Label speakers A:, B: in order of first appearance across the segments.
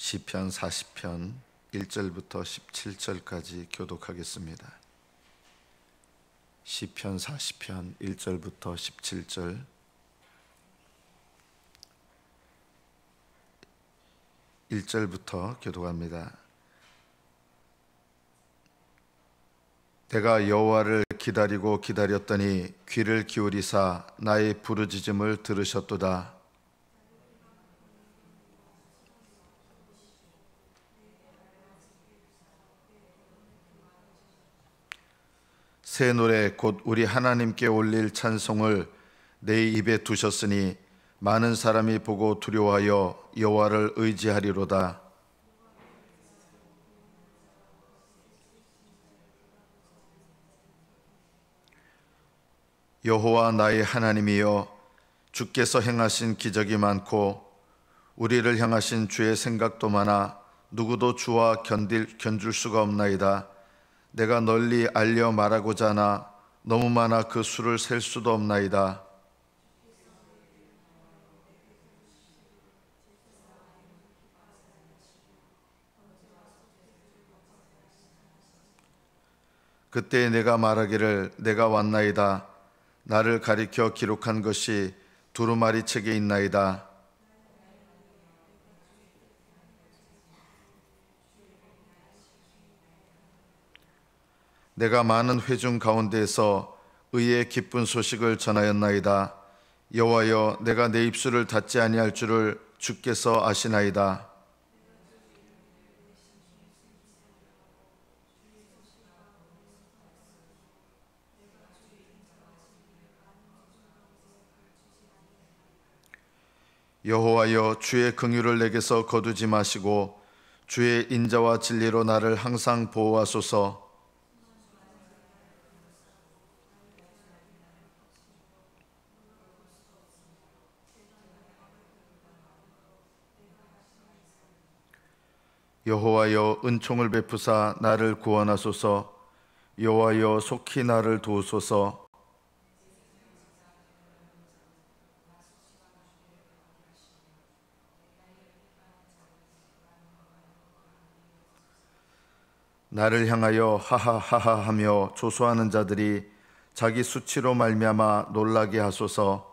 A: 시편 40편 1절부터 17절까지 교독하겠습니다. 시편 40편 1절부터 17절. (1절부터) 교독합니다. 내가 여호와를 기다리고 기다렸더니 귀를 기울이사 나의 부르짖음을 들으셨도다. 새 노래 곧 우리 하나님께 올릴 찬송을 내 입에 두셨으니 많은 사람이 보고 두려워하여 여호와를 의지하리로다. 여호와 나의 하나님이여, 주께서 행하신 기적이 많고 우리를 향하신 주의 생각도 많아 누구도 주와 견줄 수가 없나이다. 내가 널리 알려 말하고자 하나 너무 많아 그 수를 셀 수도 없나이다. 그때 내가 말하기를 내가 왔나이다. 나를 가리켜 기록한 것이 두루마리 책에 있나이다. 내가 많은 회중 가운데에서 의의 기쁜 소식을 전하였나이다. 여호와여, 내가 내 입술을 닫지 아니할 줄을 주께서 아시나이다. 여호와여, 주의 긍휼을 내게서 거두지 마시고 주의 인자와 진리로 나를 항상 보호하소서. 여호와여, 은총을 베푸사 나를 구원하소서. 여호와여, 속히 나를 도우소서. 나를 향하여 하하하하 하며 조소하는 자들이 자기 수치로 말미암아 놀라게 하소서.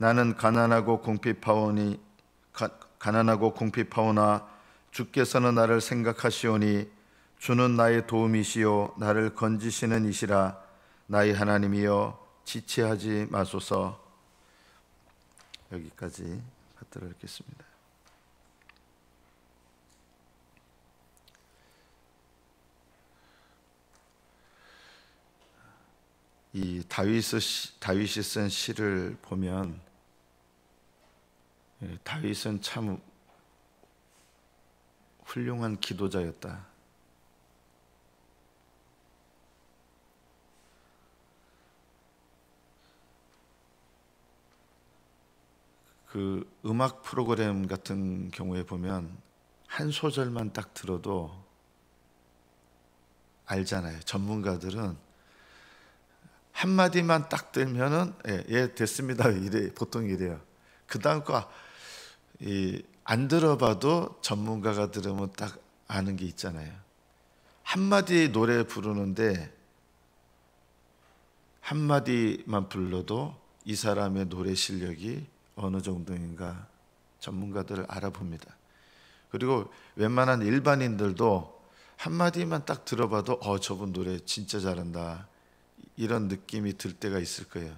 A: 나는 가난하고 궁핍하오나 주께서는 나를 생각하시오니 주는 나의 도움이시요 나를 건지시는 이시라. 나의 하나님이여, 지체하지 마소서. 여기까지 받들어 읽겠습니다. 이 다윗이 쓴 시를 보면 다윗은 참 훌륭한 기도자였다. 그 음악 프로그램 같은 경우에 보면 한 소절만 딱 들어도 알잖아요. 전문가들은 한마디만 딱 들면은 예, 됐습니다. 보통 이래요. 그 다음 거 안 들어봐도 전문가가 들으면 딱 아는 게 있잖아요. 한마디 노래 부르는데 한마디만 불러도 이 사람의 노래 실력이 어느 정도인가 전문가들을 알아봅니다. 그리고 웬만한 일반인들도 한마디만 딱 들어봐도 저분 노래 진짜 잘한다, 이런 느낌이 들 때가 있을 거예요.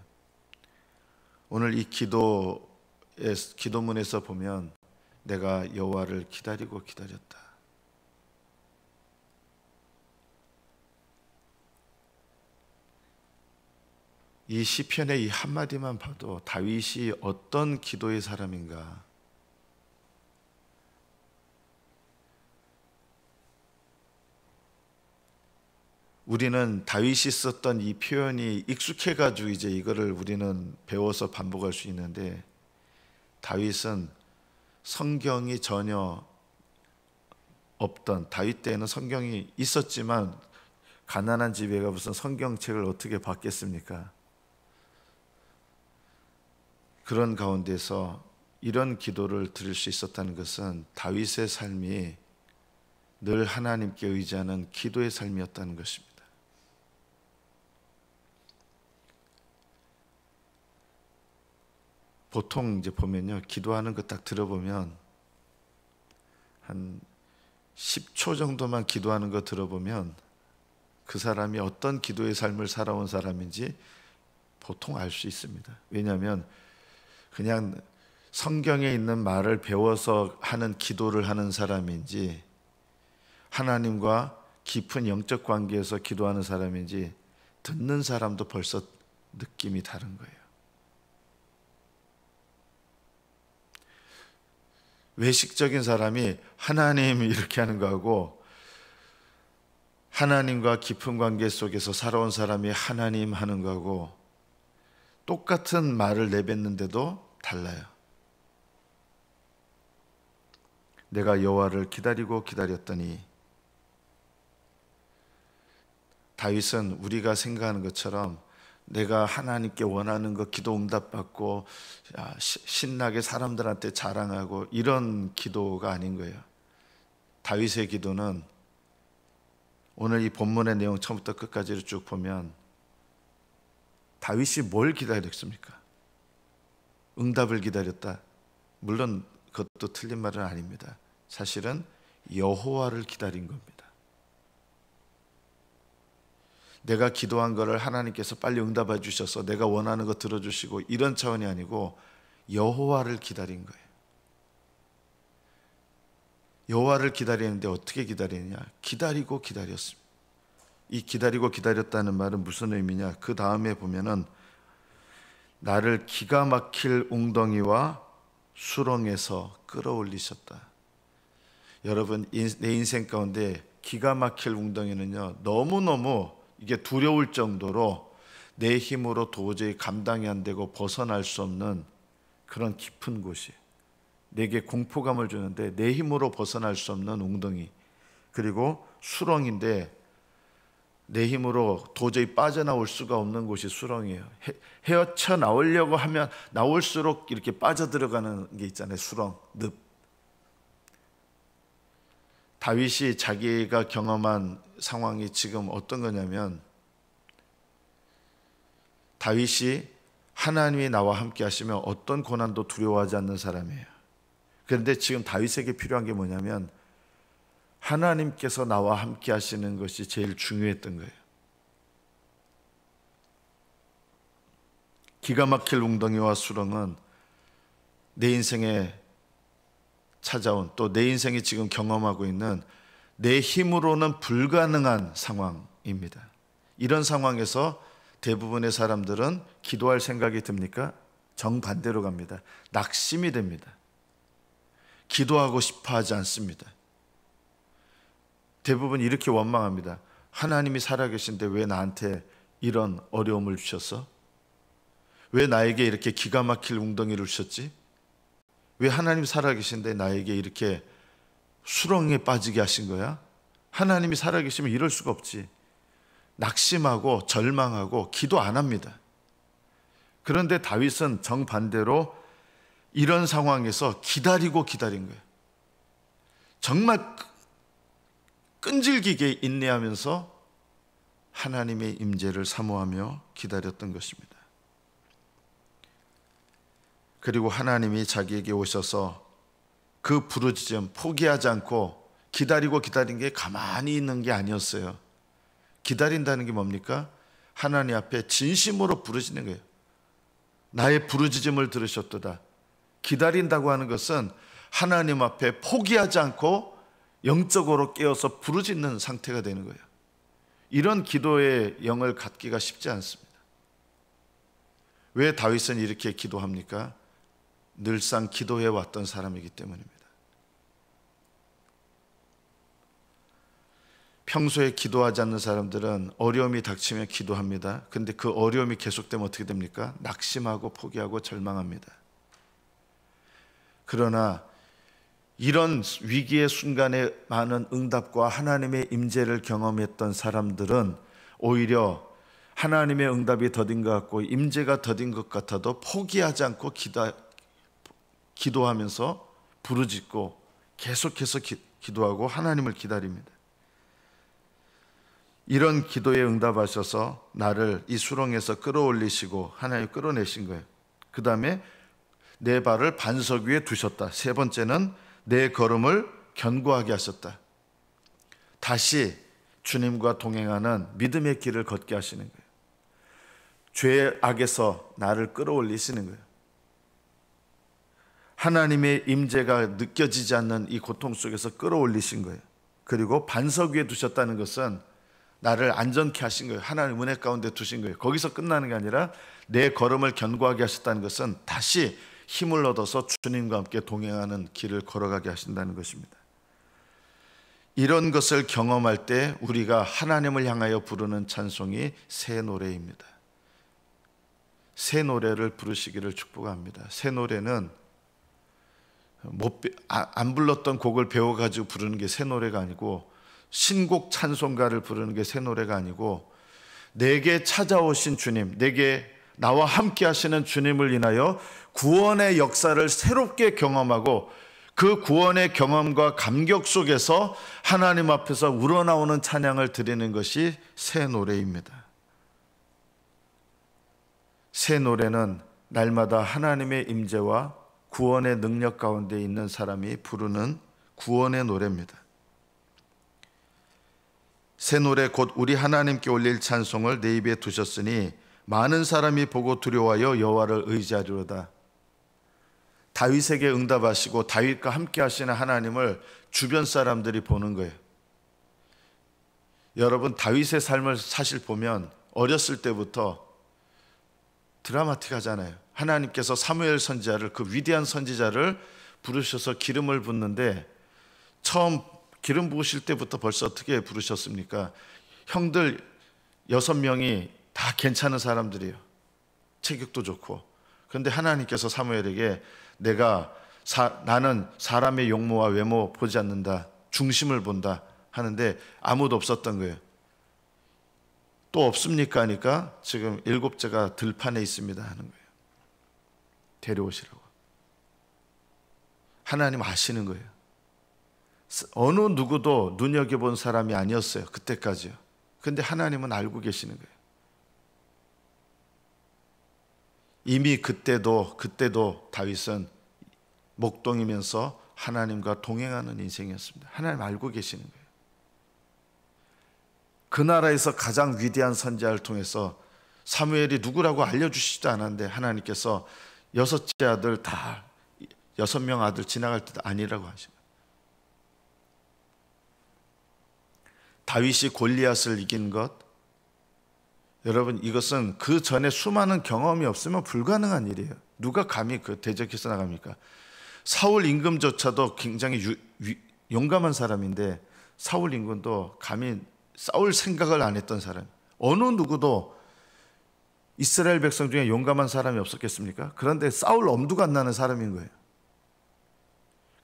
A: 오늘 이 기도문에서 보면 내가 여호와를 기다리고 기다렸다. 이 시편의 이 한마디만 봐도 다윗이 어떤 기도의 사람인가. 우리는 다윗이 썼던 이 표현이 익숙해가지고 이제 이거를 우리는 배워서 반복할 수 있는데, 다윗은 성경이 전혀 없던, 다윗 때에는 성경이 있었지만 가난한 집에가 무슨 성경책을 어떻게 받겠습니까? 그런 가운데서 이런 기도를 드릴 수 있었다는 것은 다윗의 삶이 늘 하나님께 의지하는 기도의 삶이었다는 것입니다. 보통 이제 보면요, 기도하는 거 딱 들어보면 한 10초 정도만 기도하는 거 들어보면 그 사람이 어떤 기도의 삶을 살아온 사람인지 보통 알 수 있습니다. 왜냐하면 그냥 성경에 있는 말을 배워서 하는 기도를 하는 사람인지 하나님과 깊은 영적 관계에서 기도하는 사람인지 듣는 사람도 벌써 느낌이 다른 거예요. 외식적인 사람이 하나님 이렇게 하는 거하고 하나님과 깊은 관계 속에서 살아온 사람이 하나님 하는 거하고 똑같은 말을 내뱉는데도 달라요. 내가 여호와를 기다리고 기다렸더니, 다윗은 우리가 생각하는 것처럼 내가 하나님께 원하는 거 기도 응답받고 신나게 사람들한테 자랑하고 이런 기도가 아닌 거예요. 다윗의 기도는 오늘 이 본문의 내용 처음부터 끝까지를 쭉 보면 다윗이 뭘 기다렸습니까? 응답을 기다렸다. 물론 그것도 틀린 말은 아닙니다. 사실은 여호와를 기다린 겁니다. 내가 기도한 거를 하나님께서 빨리 응답해 주셔서 내가 원하는 거 들어주시고 이런 차원이 아니고 여호와를 기다린 거예요. 여호와를 기다리는데 어떻게 기다리느냐? 기다리고 기다렸습니다. 이 기다리고 기다렸다는 말은 무슨 의미냐? 그 다음에 보면은 나를 기가 막힐 웅덩이와 수렁에서 끌어올리셨다. 여러분, 내 인생 가운데 기가 막힐 웅덩이는요, 너무너무 이게 두려울 정도로 내 힘으로 도저히 감당이 안 되고 벗어날 수 없는 그런 깊은 곳이에요. 내게 공포감을 주는데 내 힘으로 벗어날 수 없는 웅덩이, 그리고 수렁인데 내 힘으로 도저히 빠져나올 수가 없는 곳이 수렁이에요. 헤어쳐 나오려고 하면 나올수록 이렇게 빠져들어가는 게 있잖아요. 수렁, 늪. 다윗이 자기가 경험한 상황이 지금 어떤 거냐면, 다윗이 하나님이 나와 함께 하시면 어떤 고난도 두려워하지 않는 사람이에요. 그런데 지금 다윗에게 필요한 게 뭐냐면 하나님께서 나와 함께 하시는 것이 제일 중요했던 거예요. 기가 막힐 웅덩이와 수렁은 내 인생에 찾아온, 또 내 인생이 지금 경험하고 있는 내 힘으로는 불가능한 상황입니다. 이런 상황에서 대부분의 사람들은 기도할 생각이 듭니까? 정반대로 갑니다. 낙심이 됩니다. 기도하고 싶어 하지 않습니다. 대부분 이렇게 원망합니다. 하나님이 살아계신데 왜 나한테 이런 어려움을 주셨어? 왜 나에게 이렇게 기가 막힐 웅덩이를 주셨지? 왜 하나님 살아계신데 나에게 이렇게 수렁에 빠지게 하신 거야? 하나님이 살아계시면 이럴 수가 없지. 낙심하고 절망하고 기도 안 합니다. 그런데 다윗은 정반대로 이런 상황에서 기다리고 기다린 거예요. 정말 끈질기게 인내하면서 하나님의 임재를 사모하며 기다렸던 것입니다. 그리고 하나님이 자기에게 오셔서 그 부르짖음 포기하지 않고 기다리고 기다린 게 가만히 있는 게 아니었어요. 기다린다는 게 뭡니까? 하나님 앞에 진심으로 부르짖는 거예요. 나의 부르짖음을 들으셨도다. 기다린다고 하는 것은 하나님 앞에 포기하지 않고 영적으로 깨어서 부르짖는 상태가 되는 거예요. 이런 기도의 영을 갖기가 쉽지 않습니다. 왜 다윗은 이렇게 기도합니까? 늘상 기도해 왔던 사람이기 때문입니다. 평소에 기도하지 않는 사람들은 어려움이 닥치면 기도합니다. 근데 그 어려움이 계속되면 어떻게 됩니까? 낙심하고 포기하고 절망합니다. 그러나 이런 위기의 순간에 많은 응답과 하나님의 임재를 경험했던 사람들은 오히려 하나님의 응답이 더딘 것 같고 임재가 더딘 것 같아도 포기하지 않고 기도하면서 부르짖고 계속해서 기도하고 하나님을 기다립니다. 이런 기도에 응답하셔서 나를 이 수렁에서 끌어올리시고 하나님 끌어내신 거예요. 그 다음에 내 발을 반석 위에 두셨다. 세 번째는 내 걸음을 견고하게 하셨다. 다시 주님과 동행하는 믿음의 길을 걷게 하시는 거예요. 죄의 악에서 나를 끌어올리시는 거예요. 하나님의 임재가 느껴지지 않는 이 고통 속에서 끌어올리신 거예요. 그리고 반석 위에 두셨다는 것은 나를 안전케 하신 거예요. 하나님 은혜 가운데 두신 거예요. 거기서 끝나는 게 아니라 내 걸음을 견고하게 하셨다는 것은 다시 힘을 얻어서 주님과 함께 동행하는 길을 걸어가게 하신다는 것입니다. 이런 것을 경험할 때 우리가 하나님을 향하여 부르는 찬송이 새 노래입니다. 새 노래를 부르시기를 축복합니다. 새 노래는 안 불렀던 곡을 배워가지고 부르는 게 새 노래가 아니고, 신곡 찬송가를 부르는 게 새 노래가 아니고, 내게 찾아오신 주님, 내게 나와 함께 하시는 주님을 인하여 구원의 역사를 새롭게 경험하고 그 구원의 경험과 감격 속에서 하나님 앞에서 우러나오는 찬양을 드리는 것이 새 노래입니다. 새 노래는 날마다 하나님의 임재와 구원의 능력 가운데 있는 사람이 부르는 구원의 노래입니다. 새 노래 곧 우리 하나님께 올릴 찬송을 내 입에 두셨으니 많은 사람이 보고 두려워하여 여호와를 의지하리로다. 다윗에게 응답하시고 다윗과 함께 하시는 하나님을 주변 사람들이 보는 거예요. 여러분, 다윗의 삶을 사실 보면 어렸을 때부터 드라마틱하잖아요. 하나님께서 사무엘 선지자를, 그 위대한 선지자를 부르셔서 기름을 붓는데, 처음 기름 부으실 때부터 벌써 어떻게 부르셨습니까? 형들 6명이 다 괜찮은 사람들이에요. 체격도 좋고. 그런데 하나님께서 사무엘에게 나는 사람의 용모와 외모 보지 않는다, 중심을 본다 하는데 아무도 없었던 거예요. 또 없습니까 하니까 지금 7째가 들판에 있습니다 하는 거예요. 데려오시라고. 하나님 아시는 거예요. 어느 누구도 눈여겨본 사람이 아니었어요, 그때까지요. 근데 하나님은 알고 계시는 거예요. 이미 그때도 다윗은 목동이면서 하나님과 동행하는 인생이었습니다. 하나님 알고 계시는 거예요. 그 나라에서 가장 위대한 선지자를 통해서 사무엘이 누구라고 알려주시지도 않았는데 하나님께서 6째 아들 다 6명 아들 지나갈 때도 아니라고 하시고, 다윗이 골리앗을 이긴 것, 여러분, 이것은 그 전에 수많은 경험이 없으면 불가능한 일이에요. 누가 감히 그 대적해서 나갑니까? 사울 임금조차도 굉장히 용감한 사람인데 사울 임금도 감히 싸울 생각을 안 했던 사람. 어느 누구도 이스라엘 백성 중에 용감한 사람이 없었겠습니까? 그런데 싸울 엄두가 안 나는 사람인 거예요.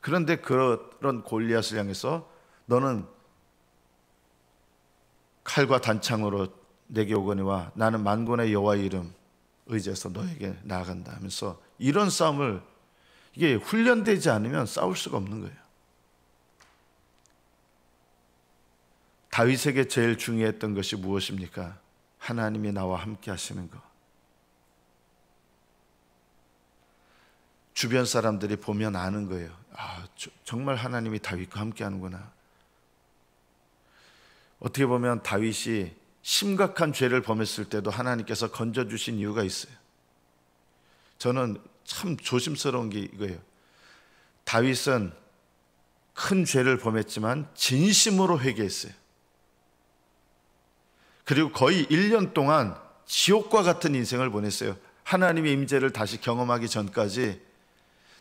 A: 그런데 그런 골리앗을 향해서 너는 칼과 단창으로 내게 오거니와 나는 만군의 여호와의 이름 의지해서 너에게 나아간다 하면서, 이런 싸움을, 이게 훈련되지 않으면 싸울 수가 없는 거예요. 다윗에게 제일 중요했던 것이 무엇입니까? 하나님이 나와 함께 하시는 것. 주변 사람들이 보면 아는 거예요. 정말 하나님이 다윗과 함께 하는구나. 어떻게 보면 다윗이 심각한 죄를 범했을 때도 하나님께서 건져주신 이유가 있어요. 저는 참 조심스러운 게 이거예요. 다윗은 큰 죄를 범했지만 진심으로 회개했어요. 그리고 거의 1년 동안 지옥과 같은 인생을 보냈어요. 하나님의 임재를 다시 경험하기 전까지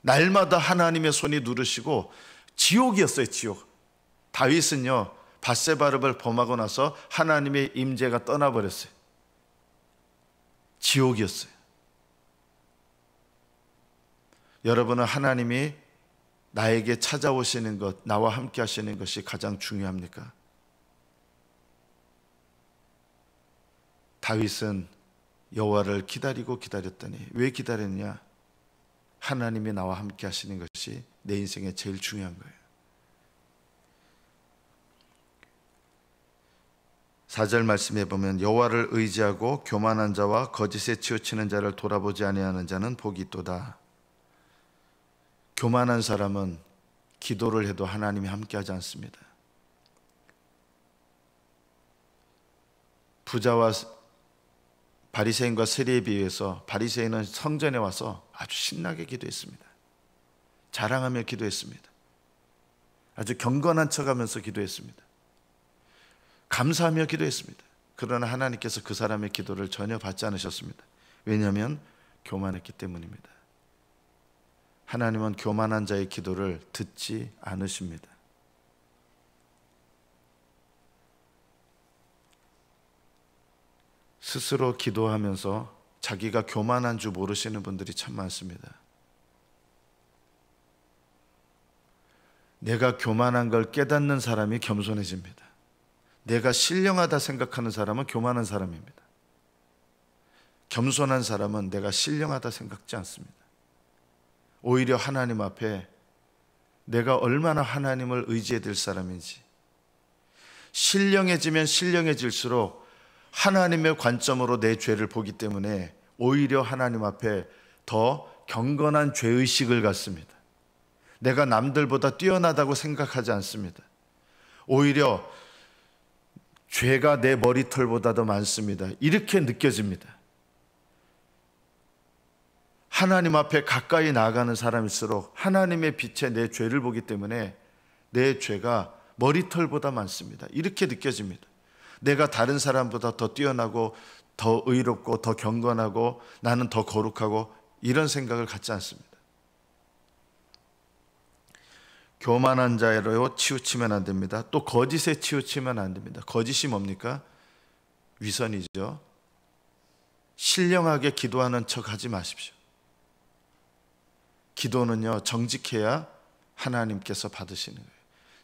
A: 날마다 하나님의 손이 누르시고 지옥이었어요, 지옥. 다윗은요, 밧세바를 범하고 나서 하나님의 임재가 떠나버렸어요. 지옥이었어요. 여러분은 하나님이 나에게 찾아오시는 것, 나와 함께 하시는 것이 가장 중요합니까? 다윗은 여호와를 기다리고 기다렸더니, 왜 기다렸냐? 하나님이 나와 함께 하시는 것이 내 인생에 제일 중요한 거예요. 4절 말씀해 보면 여호와를 의지하고 교만한 자와 거짓에 치우치는 자를 돌아보지 아니하는 자는 복이 있도다. 교만한 사람은 기도를 해도 하나님이 함께하지 않습니다. 부자와 바리새인과 세리에 비해서 바리새인은 성전에 와서 아주 신나게 기도했습니다. 자랑하며 기도했습니다. 아주 경건한 척하면서 기도했습니다. 감사하며 기도했습니다. 그러나 하나님께서 그 사람의 기도를 전혀 받지 않으셨습니다. 왜냐하면 교만했기 때문입니다. 하나님은 교만한 자의 기도를 듣지 않으십니다. 스스로 기도하면서 자기가 교만한 줄 모르시는 분들이 참 많습니다. 내가 교만한 걸 깨닫는 사람이 겸손해집니다. 내가 신령하다 생각하는 사람은 교만한 사람입니다. 겸손한 사람은 내가 신령하다 생각지 않습니다. 오히려 하나님 앞에 내가 얼마나 하나님을 의지해야 될 사람인지, 신령해지면 신령해질수록 하나님의 관점으로 내 죄를 보기 때문에 오히려 하나님 앞에 더 경건한 죄의식을 갖습니다. 내가 남들보다 뛰어나다고 생각하지 않습니다. 오히려 죄가 내 머리털보다도 많습니다. 이렇게 느껴집니다. 하나님 앞에 가까이 나아가는 사람일수록 하나님의 빛에 내 죄를 보기 때문에 내 죄가 머리털보다 많습니다. 이렇게 느껴집니다. 내가 다른 사람보다 더 뛰어나고 더 의롭고 더 경건하고 나는 더 거룩하고 이런 생각을 갖지 않습니다. 교만한 자로 치우치면 안 됩니다. 또 거짓에 치우치면 안 됩니다. 거짓이 뭡니까? 위선이죠. 신령하게 기도하는 척 하지 마십시오. 기도는요, 정직해야 하나님께서 받으시는 거예요.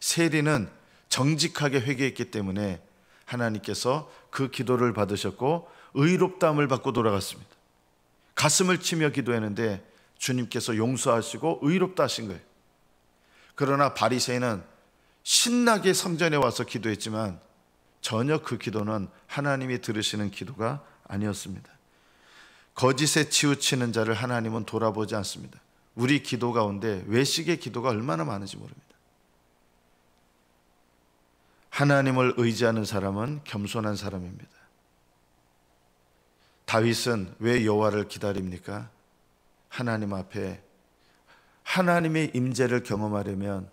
A: 세리는 정직하게 회개했기 때문에 하나님께서 그 기도를 받으셨고 의롭다함을 받고 돌아갔습니다. 가슴을 치며 기도했는데 주님께서 용서하시고 의롭다 하신 거예요. 그러나 바리새인은 신나게 성전에 와서 기도했지만 전혀 그 기도는 하나님이 들으시는 기도가 아니었습니다. 거짓에 치우치는 자를 하나님은 돌아보지 않습니다. 우리 기도 가운데 외식의 기도가 얼마나 많은지 모릅니다. 하나님을 의지하는 사람은 겸손한 사람입니다. 다윗은 왜 여호와를 기다립니까? 하나님 앞에 하나님의 임재를 경험하려면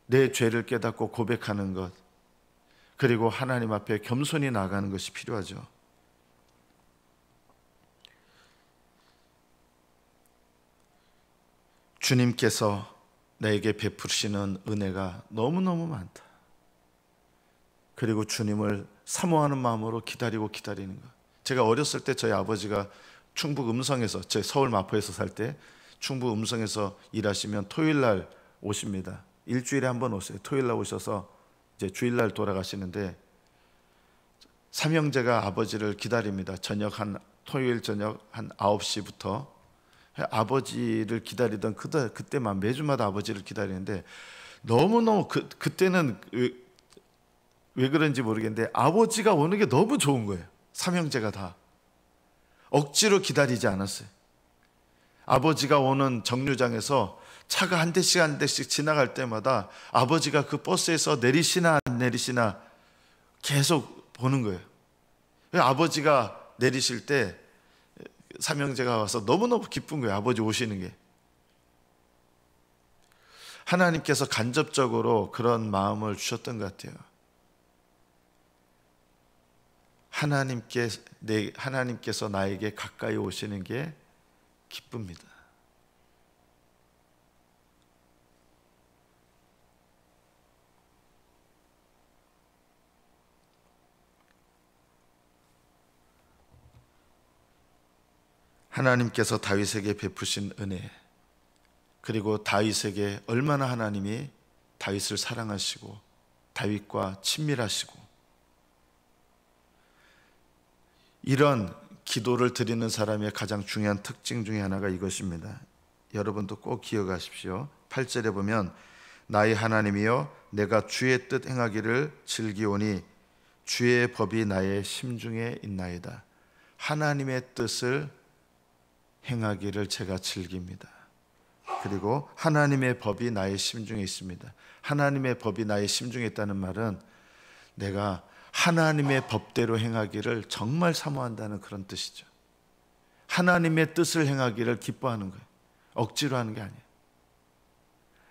A: 내 죄를 깨닫고 고백하는 것, 그리고 하나님 앞에 겸손히 나가는 것이 필요하죠. 주님께서 나에게 베푸시는 은혜가 너무너무 많다. 그리고 주님을 사모하는 마음으로 기다리는 것. 제가 어렸을 때 저희 아버지가 충북 음성에서, 제 서울 마포에서 살 때 충북 음성에서 일하시면 토요일 날 오십니다. 일주일에 한 번 오세요. 토요일 날 오셔서 이제 주일 날 돌아가시는데 삼형제가 아버지를 기다립니다. 토요일 저녁 한 9시부터 아버지를 기다리던 그때만 매주마다 아버지를 기다리는데 너무너무 그때는 왜 그런지 모르겠는데 아버지가 오는 게 너무 좋은 거예요. 삼형제가 다 억지로 기다리지 않았어요. 아버지가 오는 정류장에서 차가 한 대씩 지나갈 때마다 아버지가 그 버스에서 내리시나 안 내리시나 계속 보는 거예요. 아버지가 내리실 때 삼형제가 와서 너무너무 기쁜 거예요. 아버지 오시는 게. 하나님께서 간접적으로 그런 마음을 주셨던 것 같아요. 하나님께서 나에게 가까이 오시는 게 기쁩니다. 하나님께서 다윗에게 베푸신 은혜, 그리고 다윗에게 얼마나 하나님이 다윗을 사랑하시고 다윗과 친밀하시고, 이런 기도를 드리는 사람의 가장 중요한 특징 중에 하나가 이것입니다. 여러분도 꼭 기억하십시오. 8절에 보면 나의 하나님이여 내가 주의 뜻 행하기를 즐기오니 주의 법이 나의 심중에 있나이다. 하나님의 뜻을 행하기를 제가 즐깁니다. 그리고 하나님의 법이 나의 심중에 있습니다. 하나님의 법이 나의 심중에 있다는 말은 내가 하나님의 법대로 행하기를 정말 사모한다는 그런 뜻이죠. 하나님의 뜻을 행하기를 기뻐하는 거예요. 억지로 하는 게 아니에요.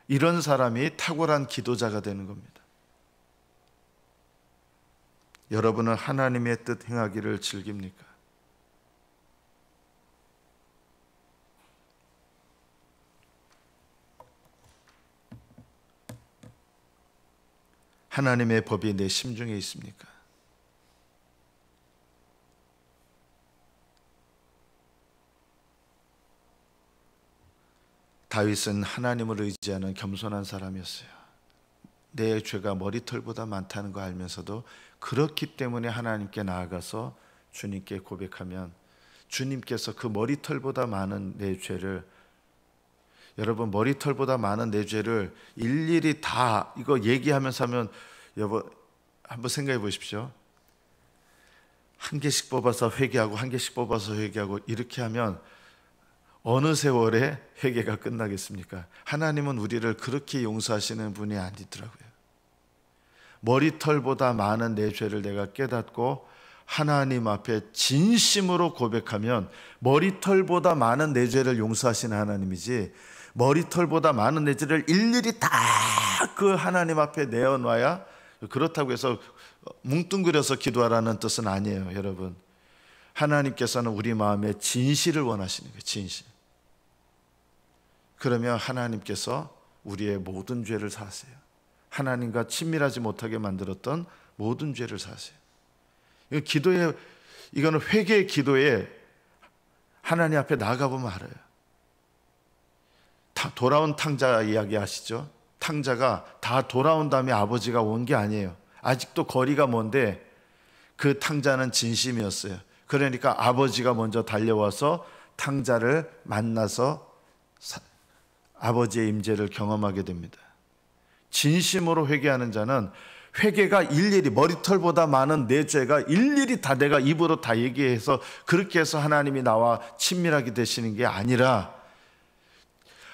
A: 이런 사람이 탁월한 기도자가 되는 겁니다. 여러분은 하나님의 뜻 행하기를 즐깁니까? 하나님의 법이 내 심중에 있습니까? 다윗은 하나님을 의지하는 겸손한 사람이었어요. 내 죄가 머리털보다 많다는 거 알면서도 그렇기 때문에 하나님께 나아가서 주님께 고백하면 주님께서 그 머리털보다 많은 내 죄를, 여러분 머리털보다 많은 내 죄를 일일이 다 이거 얘기하면서 하면, 여러분 한번 생각해 보십시오. 한 개씩 뽑아서 회개하고 한 개씩 뽑아서 회개하고 이렇게 하면 어느 세월에 회개가 끝나겠습니까? 하나님은 우리를 그렇게 용서하시는 분이 아니더라고요. 머리털보다 많은 내 죄를 내가 깨닫고 하나님 앞에 진심으로 고백하면 머리털보다 많은 내 죄를 용서하시는 하나님이지, 머리털보다 많은 내 죄를 일일이 다 그 하나님 앞에 내어놔야, 그렇다고 해서 뭉뚱그려서 기도하라는 뜻은 아니에요. 여러분, 하나님께서는 우리 마음에 진실을 원하시는 거예요. 진실. 그러면 하나님께서 우리의 모든 죄를 사하세요. 하나님과 친밀하지 못하게 만들었던 모든 죄를 사하세요. 이거는 회개의 기도에 하나님 앞에 나가보면 알아요. 돌아온 탕자 이야기 아시죠? 탕자가 다 돌아온 다음에 아버지가 온 게 아니에요. 아직도 거리가 먼데 그 탕자는 진심이었어요. 그러니까 아버지가 먼저 달려와서 탕자를 만나서 아버지의 임재를 경험하게 됩니다. 진심으로 회개하는 자는 회개가 일일이, 머리털보다 많은 내 죄가 일일이 다 내가 입으로 다 얘기해서 그렇게 해서 하나님이 나와 친밀하게 되시는 게 아니라,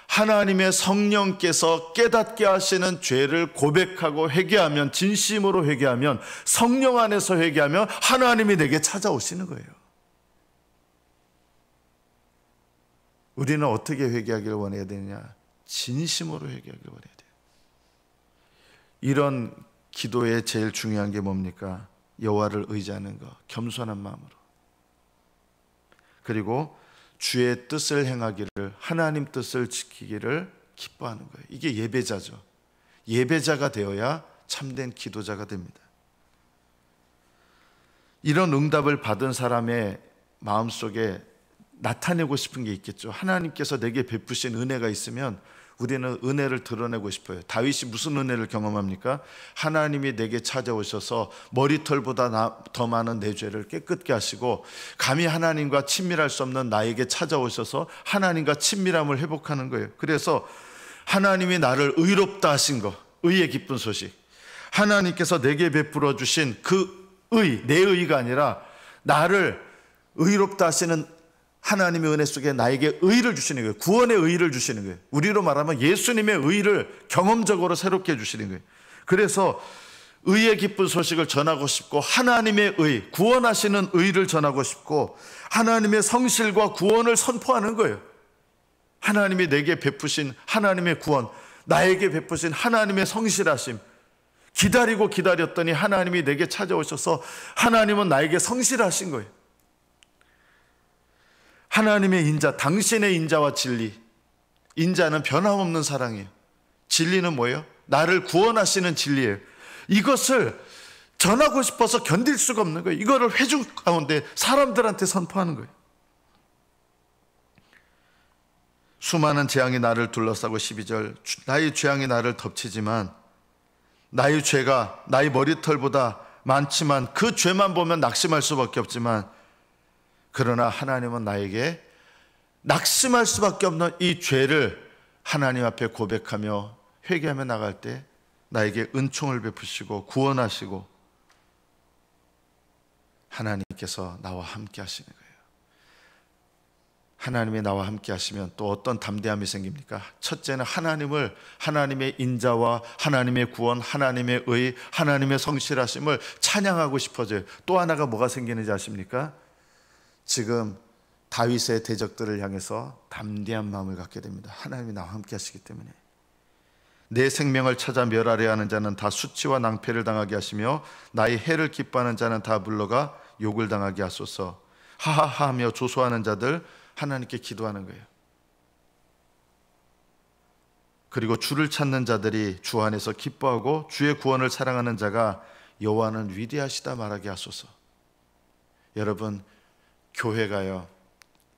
A: 하나님의 성령께서 깨닫게 하시는 죄를 고백하고 회개하면, 진심으로 회개하면, 성령 안에서 회개하면 하나님이 내게 찾아오시는 거예요. 우리는 어떻게 회개하기를 원해야 되느냐? 진심으로 회개하기를 원해야 돼요. 이런 기도에 제일 중요한 게 뭡니까? 여호와를 의지하는 것, 겸손한 마음으로. 그리고 주의 뜻을 행하기를, 하나님 뜻을 지키기를 기뻐하는 거예요. 이게 예배자죠. 예배자가 되어야 참된 기도자가 됩니다. 이런 응답을 받은 사람의 마음속에 나타내고 싶은 게 있겠죠. 하나님께서 내게 베푸신 은혜가 있으면 우리는 은혜를 드러내고 싶어요. 다윗이 무슨 은혜를 경험합니까? 하나님이 내게 찾아오셔서 머리털보다 더 많은 내 죄를 깨끗게 하시고, 감히 하나님과 친밀할 수 없는 나에게 찾아오셔서 하나님과 친밀함을 회복하는 거예요. 그래서 하나님이 나를 의롭다 하신 것, 의의 기쁜 소식, 하나님께서 내게 베풀어 주신 그 의, 내 의가 아니라 나를 의롭다 하시는 하나님의 은혜 속에 나에게 의를 주시는 거예요. 구원의 의를 주시는 거예요. 우리로 말하면 예수님의 의를 경험적으로 새롭게 해주시는 거예요. 그래서 의의 기쁜 소식을 전하고 싶고, 하나님의 의, 구원하시는 의를 전하고 싶고, 하나님의 성실과 구원을 선포하는 거예요. 하나님이 내게 베푸신 하나님의 구원, 나에게 베푸신 하나님의 성실하심, 기다리고 기다렸더니 하나님이 내게 찾아오셔서 하나님은 나에게 성실하신 거예요. 하나님의 인자, 당신의 인자와 진리. 인자는 변함없는 사랑이에요. 진리는 뭐예요? 나를 구원하시는 진리예요. 이것을 전하고 싶어서 견딜 수가 없는 거예요. 이거를 회중 가운데 사람들한테 선포하는 거예요. 수많은 재앙이 나를 둘러싸고 12절 나의 재앙이 나를 덮치지만 나의 죄가 나의 머리털보다 많지만 그 죄만 보면 낙심할 수밖에 없지만 그러나 하나님은 나에게 낙심할 수밖에 없는 이 죄를 하나님 앞에 고백하며 회개하며 나갈 때 나에게 은총을 베푸시고 구원하시고 하나님께서 나와 함께 하시는 거예요. 하나님이 나와 함께 하시면 또 어떤 담대함이 생깁니까? 첫째는 하나님의 인자와 하나님의 구원, 하나님의 의, 하나님의 성실하심을 찬양하고 싶어져요. 또 하나가 뭐가 생기는지 아십니까? 지금 다윗의 대적들을 향해서 담대한 마음을 갖게 됩니다. 하나님이 나와 함께 하시기 때문에. 내 생명을 찾아 멸하려 하는 자는 다 수치와 낭패를 당하게 하시며 나의 해를 기뻐하는 자는 다 물러가 욕을 당하게 하소서. 하하하 하며 조소하는 자들 하나님께 기도하는 거예요. 그리고 주를 찾는 자들이 주 안에서 기뻐하고 주의 구원을 사랑하는 자가 여호와는 위대하시다 말하게 하소서. 여러분, 교회가요,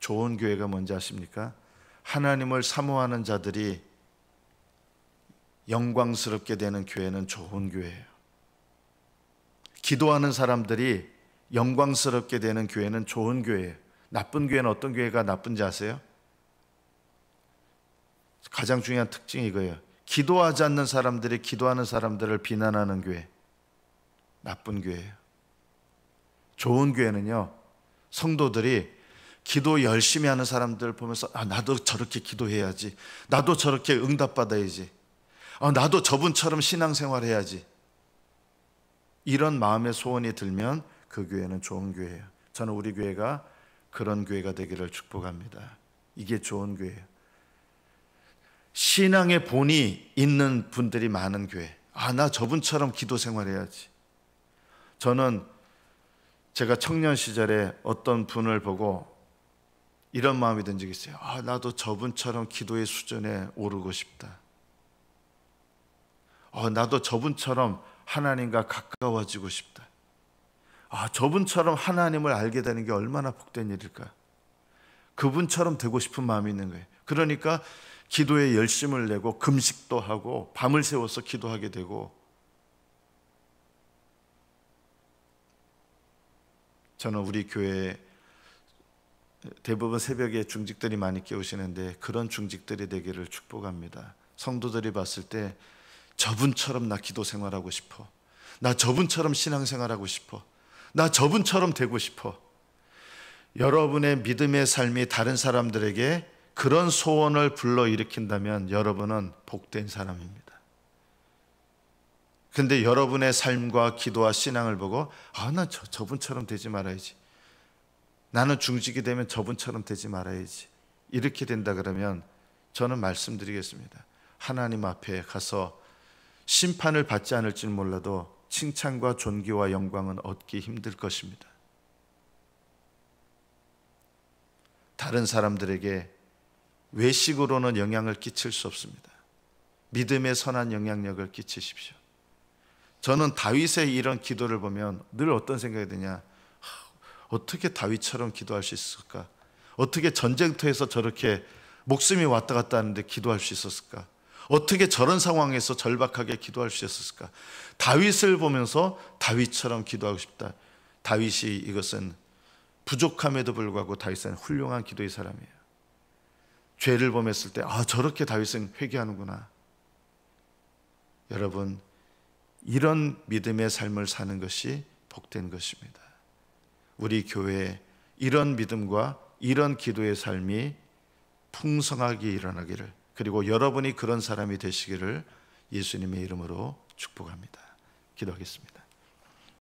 A: 좋은 교회가 뭔지 아십니까? 하나님을 사모하는 자들이 영광스럽게 되는 교회는 좋은 교회예요. 기도하는 사람들이 영광스럽게 되는 교회는 좋은 교회예요. 나쁜 교회는 어떤 교회가 나쁜지 아세요? 가장 중요한 특징이 이거예요. 기도하지 않는 사람들이 기도하는 사람들을 비난하는 교회, 나쁜 교회예요. 좋은 교회는요, 성도들이 기도 열심히 하는 사람들 보면서 나도 저렇게 기도해야지, 나도 저렇게 응답받아야지, 나도 저분처럼 신앙생활 해야지, 이런 마음의 소원이 들면 그 교회는 좋은 교회예요. 저는 우리 교회가 그런 교회가 되기를 축복합니다. 이게 좋은 교회예요. 신앙의 본이 있는 분들이 많은 교회. 나 저분처럼 기도 생활해야지. 저는 제가 청년 시절에 어떤 분을 보고 이런 마음이 든 적이 있어요. 나도 저분처럼 기도의 수준에 오르고 싶다. 나도 저분처럼 하나님과 가까워지고 싶다. 저분처럼 하나님을 알게 되는 게 얼마나 복된 일일까. 그분처럼 되고 싶은 마음이 있는 거예요. 그러니까 기도에 열심을 내고 금식도 하고 밤을 새워서 기도하게 되고. 저는 우리 교회에 대부분 새벽에 중직들이 많이 깨우시는데 그런 중직들이 되기를 축복합니다. 성도들이 봤을 때 저분처럼 나 기도 생활하고 싶어, 나 저분처럼 신앙생활하고 싶어, 나 저분처럼 되고 싶어. 여러분의 믿음의 삶이 다른 사람들에게 그런 소원을 불러일으킨다면 여러분은 복된 사람입니다. 그런데 여러분의 삶과 기도와 신앙을 보고 나 저분처럼 되지 말아야지, 나는 중직이 되면 저분처럼 되지 말아야지, 이렇게 된다 그러면 저는 말씀드리겠습니다. 하나님 앞에 가서 심판을 받지 않을지는 몰라도 칭찬과 존귀와 영광은 얻기 힘들 것입니다. 다른 사람들에게 외식으로는 영향을 끼칠 수 없습니다. 믿음의 선한 영향력을 끼치십시오. 저는 다윗의 이런 기도를 보면 늘 어떤 생각이 드냐, 어떻게 다윗처럼 기도할 수 있을까? 어떻게 전쟁터에서 저렇게 목숨이 왔다 갔다 하는데 기도할 수 있었을까? 어떻게 저런 상황에서 절박하게 기도할 수 있었을까? 다윗을 보면서 다윗처럼 기도하고 싶다. 다윗이 이것은 부족함에도 불구하고 다윗은 훌륭한 기도의 사람이에요. 죄를 범했을 때 저렇게 다윗은 회개하는구나. 여러분, 이런 믿음의 삶을 사는 것이 복된 것입니다. 우리 교회에 이런 믿음과 이런 기도의 삶이 풍성하게 일어나기를, 그리고 여러분이 그런 사람이 되시기를 예수님의 이름으로 축복합니다. 기도하겠습니다.